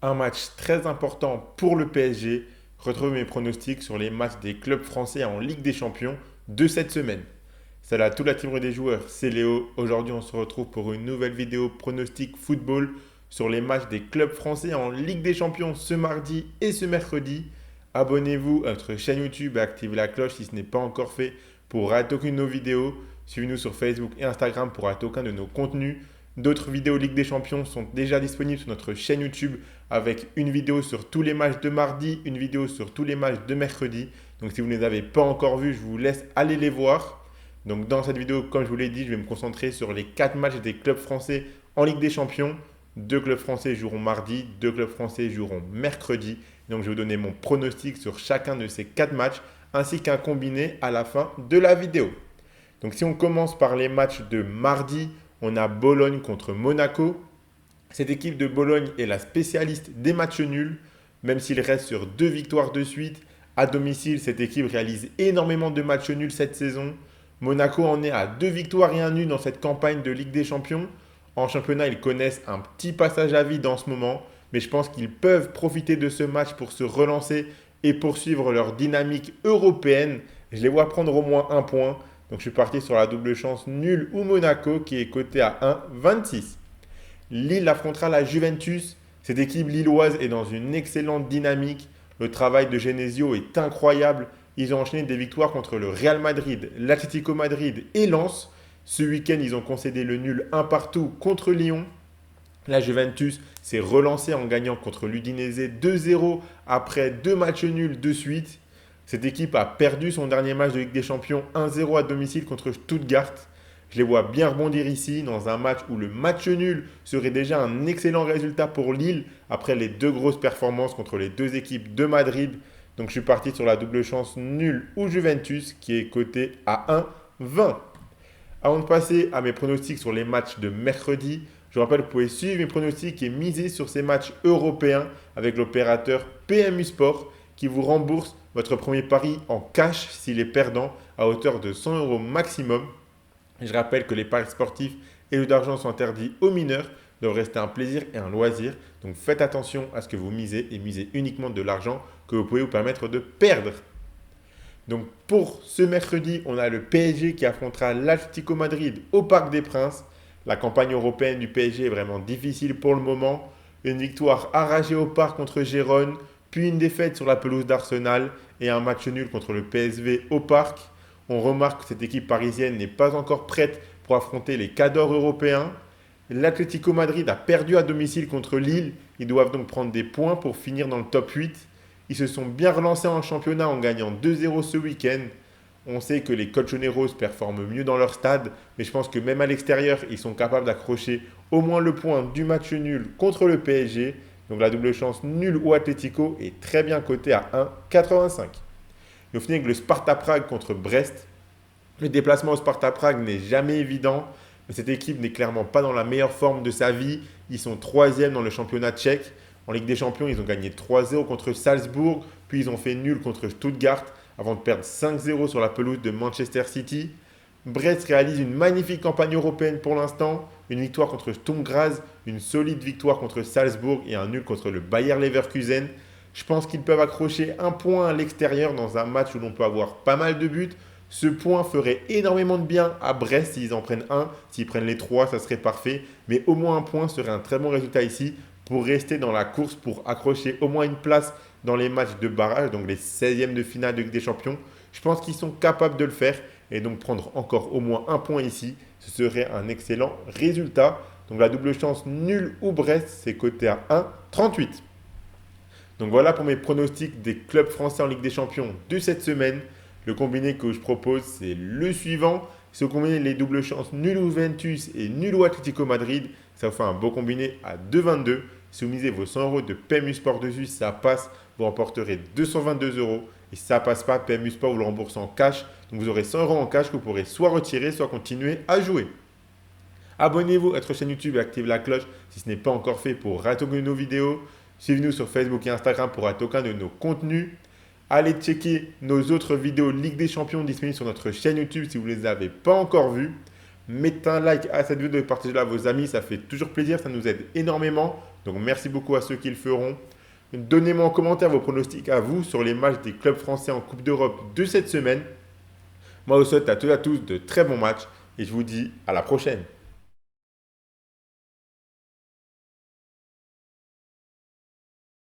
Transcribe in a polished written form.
Un match très important pour le PSG. Retrouve mes pronostics sur les matchs des clubs français en Ligue des Champions de cette semaine. Salut à toute la team des joueurs, c'est Léo. Aujourd'hui, on se retrouve pour une nouvelle vidéo pronostic football sur les matchs des clubs français en Ligue des Champions ce mardi et ce mercredi. Abonnez-vous à notre chaîne YouTube et activez la cloche si ce n'est pas encore fait pour rater aucune de nos vidéos. Suivez-nous sur Facebook et Instagram pour rater aucun de nos contenus. D'autres vidéos Ligue des Champions sont déjà disponibles sur notre chaîne YouTube avec une vidéo sur tous les matchs de mardi, une vidéo sur tous les matchs de mercredi. Donc si vous ne les avez pas encore vus, je vous laisse aller les voir. Donc dans cette vidéo, comme je vous l'ai dit, je vais me concentrer sur les 4 matchs des clubs français en Ligue des Champions. 2 clubs français joueront mardi, 2 clubs français joueront mercredi. Donc je vais vous donner mon pronostic sur chacun de ces 4 matchs ainsi qu'un combiné à la fin de la vidéo. Donc si on commence par les matchs de mardi, on a Bologne contre Monaco. Cette équipe de Bologne est la spécialiste des matchs nuls, même s'il reste sur 2 victoires de suite. À domicile, cette équipe réalise énormément de matchs nuls cette saison. Monaco en est à 2 victoires et un nul dans cette campagne de Ligue des Champions. En championnat, ils connaissent un petit passage à vide en ce moment, mais je pense qu'ils peuvent profiter de ce match pour se relancer et poursuivre leur dynamique européenne. Je les vois prendre au moins un point. Donc je suis parti sur la double chance nul ou Monaco qui est coté à 1,26. Lille affrontera la Juventus. Cette équipe lilloise est dans une excellente dynamique. Le travail de Genesio est incroyable. Ils ont enchaîné des victoires contre le Real Madrid, l'Atlético Madrid et Lens. Ce week-end, ils ont concédé le nul un partout contre Lyon. La Juventus s'est relancée en gagnant contre l'Udinese 2-0 après 2 matchs nuls de suite. Cette équipe a perdu son dernier match de Ligue des Champions 1-0 à domicile contre Stuttgart. Je les vois bien rebondir ici dans un match où le match nul serait déjà un excellent résultat pour Lille après les 2 grosses performances contre les 2 équipes de Madrid. Donc je suis parti sur la double chance nul ou Juventus qui est coté à 1,20. Avant de passer à mes pronostics sur les matchs de mercredi, je vous rappelle que vous pouvez suivre mes pronostics et miser sur ces matchs européens avec l'opérateur PMU Sport qui vous rembourse votre premier pari en cash s'il est perdant à hauteur de 100 euros maximum. Je rappelle que les paris sportifs et le jeu d'argent sont interdits aux mineurs, doivent rester un plaisir et un loisir. Donc faites attention à ce que vous misez et misez uniquement de l'argent que vous pouvez vous permettre de perdre. Donc pour ce mercredi, on a le PSG qui affrontera l'Atlético Madrid au Parc des Princes. La campagne européenne du PSG est vraiment difficile pour le moment. Une victoire arrachée au Parc contre Gérone, puis une défaite sur la pelouse d'Arsenal et un match nul contre le PSV au Parc. On remarque que cette équipe parisienne n'est pas encore prête pour affronter les cadors européens. L'Atlético Madrid a perdu à domicile contre Lille. Ils doivent donc prendre des points pour finir dans le top 8. Ils se sont bien relancés en championnat en gagnant 2-0 ce week-end. On sait que les Colchoneros performent mieux dans leur stade, mais je pense que même à l'extérieur, ils sont capables d'accrocher au moins le point du match nul contre le PSG. Donc la double chance nul ou Atlético est très bien cotée à 1,85. Et on finit avec le Sparta Prague contre Brest. Le déplacement au Sparta Prague n'est jamais évident, mais cette équipe n'est clairement pas dans la meilleure forme de sa vie. Ils sont 3e dans le championnat tchèque. En Ligue des Champions, ils ont gagné 3-0 contre Salzbourg, puis ils ont fait nul contre Stuttgart avant de perdre 5-0 sur la pelouse de Manchester City. Brest réalise une magnifique campagne européenne pour l'instant, une victoire contre Sturm Graz, une solide victoire contre Salzbourg et un nul contre le Bayer Leverkusen. Je pense qu'ils peuvent accrocher un point à l'extérieur dans un match où l'on peut avoir pas mal de buts. Ce point ferait énormément de bien à Brest s'ils en prennent un. S'ils prennent les 3, ça serait parfait. Mais au moins un point serait un très bon résultat ici pour rester dans la course, pour accrocher au moins une place dans les matchs de barrage, donc les 16e de finale de Ligue des Champions. Je pense qu'ils sont capables de le faire et donc prendre encore au moins un point ici, ce serait un excellent résultat. Donc la double chance nul ou Brest, c'est coté à 1,38. Donc voilà pour mes pronostics des clubs français en Ligue des Champions de cette semaine. Le combiné que je propose, c'est le suivant. Si vous combinez les doubles chances nul ou Juventus et nul ou Atlético Madrid, ça vous fait un beau combiné à 2,22. Si vous misez vos 100 euros de PMU Sport dessus, ça passe, vous remporterez 222 euros. Et si ça ne passe pas, PMU Sport vous le rembourse en cash. Donc vous aurez 100 euros en cash que vous pourrez soit retirer, soit continuer à jouer. Abonnez-vous à notre chaîne YouTube et activez la cloche si ce n'est pas encore fait pour rater aucune de nos vidéos. Suivez-nous sur Facebook et Instagram pour rater aucun de nos contenus. Allez checker nos autres vidéos Ligue des Champions disponibles sur notre chaîne YouTube si vous ne les avez pas encore vues. Mettez un like à cette vidéo et partagez-la à vos amis, ça fait toujours plaisir, ça nous aide énormément Donc merci beaucoup à ceux qui le feront. Donnez-moi en commentaire vos pronostics à vous sur les matchs des clubs français en Coupe d'Europe de cette semaine. Moi, je vous souhaite à tous de très bons matchs et je vous dis à la prochaine.